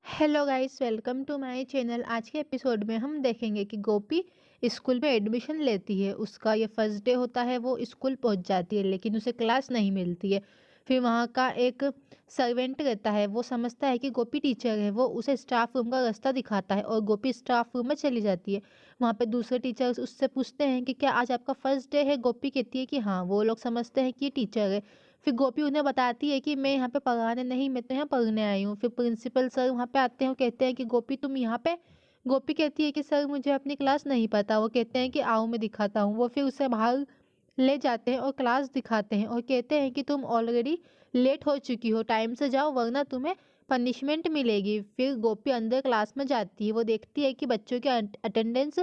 Hello guys, welcome to my channel. आज के episode में हम देखेंगे कि गोपी स्कूल में एडमिशन लेती है। उसका ये फर्स्ट डे होता है। वो स्कूल पहुंच जाती है लेकिन उसे क्लास नहीं मिलती है। फिर वहाँ का एक सर्वेंट रहता है। वो समझता है कि गोपी टीचर है। वो उसे स्टाफ रूम का रास्ता दिखाता है और गोपी स्टाफ रूम में चली जाती है। वहाँ पे दूसरे टीचर्स उससे पूछते हैं कि क्या आज आपका फर्स्ट डे है। गोपी कहती है कि हाँ। वो लोग समझते हैं कि ये टीचर है। फिर गोपी उन्हें बताती है कि मैं यहाँ पे पढ़ाने नहीं, मैं तो यहाँ पढ़ने आई हूँ। फिर प्रिंसिपल सर वहाँ पे आते हैं। वो कहते हैं कि गोपी तुम यहाँ पे। गोपी कहती है कि सर मुझे अपनी क्लास नहीं पता। वो कहते हैं कि आओ मैं दिखाता हूँ। वो फिर उसे बाहर ले जाते हैं और क्लास दिखाते हैं और कहते हैं कि तुम ऑलरेडी लेट हो चुकी हो, टाइम से जाओ वरना तुम्हें पनिशमेंट मिलेगी। फिर गोपी अंदर क्लास में जाती है। वो देखती है कि बच्चों की अटेंडेंस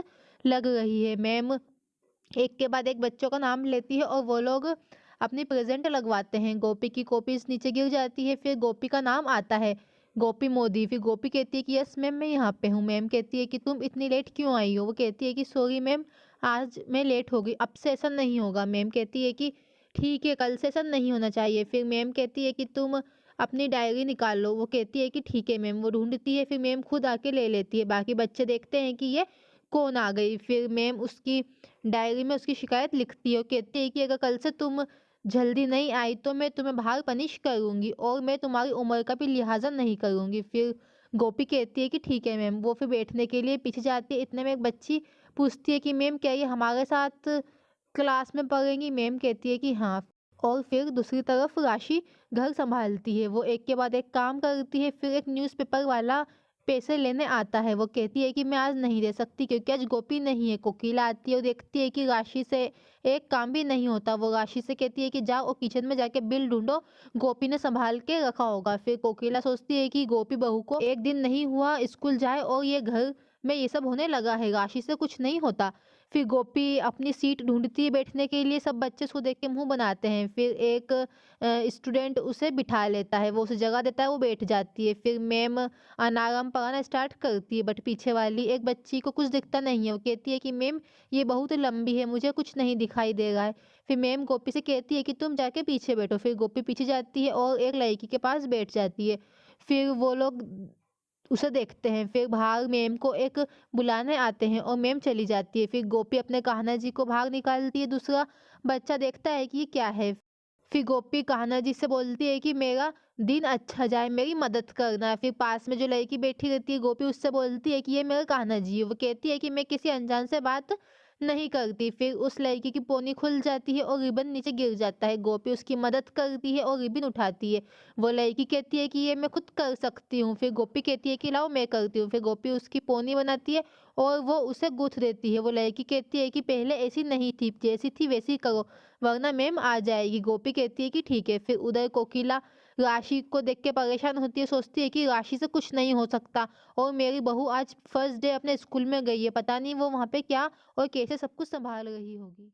लग रही है। मैम एक के बाद एक बच्चों का नाम लेती है और वो लोग अपनी प्रेजेंट लगवाते हैं। गोपी की कॉपीज नीचे गिर जाती है। फिर गोपी का नाम आता है, गोपी मोदी। फिर गोपी कहती है कि यस मैम, मैं यहाँ पे हूँ। मैम कहती है कि तुम इतनी लेट क्यों आई हो। वो कहती है कि सॉरी मैम, आज मैं लेट हो गई, अब से ऐसा नहीं होगा। मैम कहती है कि ठीक है, कल से ऐसा नहीं होना चाहिए। फिर मैम कहती है कि तुम अपनी डायरी निकाल लो। वो कहती है कि ठीक है मैम। वो ढूंढती है, फिर मैम खुद आके ले लेती है। बाकी बच्चे देखते हैं कि ये कौन आ गई। फिर मैम उसकी डायरी में उसकी शिकायत लिखती है और कहती है कि अगर कल से तुम जल्दी नहीं आई तो मैं तुम्हें बाहर पनिश करूंगी और मैं तुम्हारी उम्र का भी लिहाजा नहीं करूंगी। फिर गोपी कहती है कि ठीक है मैम। वो फिर बैठने के लिए पीछे जाती है। इतने में एक बच्ची पूछती है कि मैम क्या ये हमारे साथ क्लास में पढ़ेंगी। मैम कहती है कि हाँ। और फिर दूसरी तरफ राशि घर संभालती है। वो एक के बाद एक काम करती है। फिर एक न्यूज़पेपर वाला पैसे लेने आता है। वो कहती है कि मैं आज नहीं दे सकती क्योंकि आज गोपी नहीं है। कोकिला आती है और देखती है कि राशि से एक काम भी नहीं होता। वो राशि से कहती है कि जाओ और किचन में जाके बिल ढूंढो, गोपी ने संभाल के रखा होगा। फिर कोकिला सोचती है कि गोपी बहू को एक दिन नहीं हुआ स्कूल जाए और ये घर में ये सब होने लगा है, राशि से कुछ नहीं होता। फिर गोपी अपनी सीट ढूंढती है बैठने के लिए। सब बच्चे उसको देख के मुंह बनाते हैं। फिर एक स्टूडेंट उसे बिठा लेता है। वो उसे जगह देता है, वो बैठ जाती है। फिर मैम अनारम पढ़ाना स्टार्ट करती है बट पीछे वाली एक बच्ची को कुछ दिखता नहीं है। वो कहती है कि मैम ये बहुत लंबी है, मुझे कुछ नहीं दिखाई दे रहा है। फिर मैम गोपी से कहती है कि तुम जाके पीछे बैठो। फिर गोपी पीछे जाती है और एक लड़की के पास बैठ जाती है। फिर वो लोग उसे देखते हैं। फिर बाहर मैम को एक बुलाने आते हैं और मैम चली जाती है। फिर गोपी अपने कान्हा जी को बाहर निकालती है। दूसरा बच्चा देखता है कि ये क्या है। फिर गोपी कान्हा जी से बोलती है कि मेरा दिन अच्छा जाए, मेरी मदद करना। फिर पास में जो लड़की बैठी रहती है गोपी उससे बोलती है कि ये मेरा कान्हा जी है। वो कहती है कि मैं किसी अनजान से बात नहीं करती। फिर उस लड़की की पोनी खुल जाती है और रिबन नीचे गिर जाता है। गोपी उसकी मदद करती है और रिबन उठाती है। वो लड़की कहती है कि ये मैं खुद कर सकती हूँ। फिर गोपी कहती है कि लाओ मैं करती हूँ। फिर गोपी उसकी पोनी बनाती है और वो उसे गूंथ देती है। वो लड़की कहती है कि पहले ऐसी नहीं थी, जैसी थी वैसी करो वरना मैम आ जाएगी। गोपी कहती है कि ठीक है। फिर उधर कोकिला राशि को देख के परेशान होती है। सोचती है कि राशि से कुछ नहीं हो सकता और मेरी बहू आज फर्स्ट डे अपने स्कूल में गई है, पता नहीं वो वहाँ पे क्या और कैसे सब कुछ संभाल रही होगी।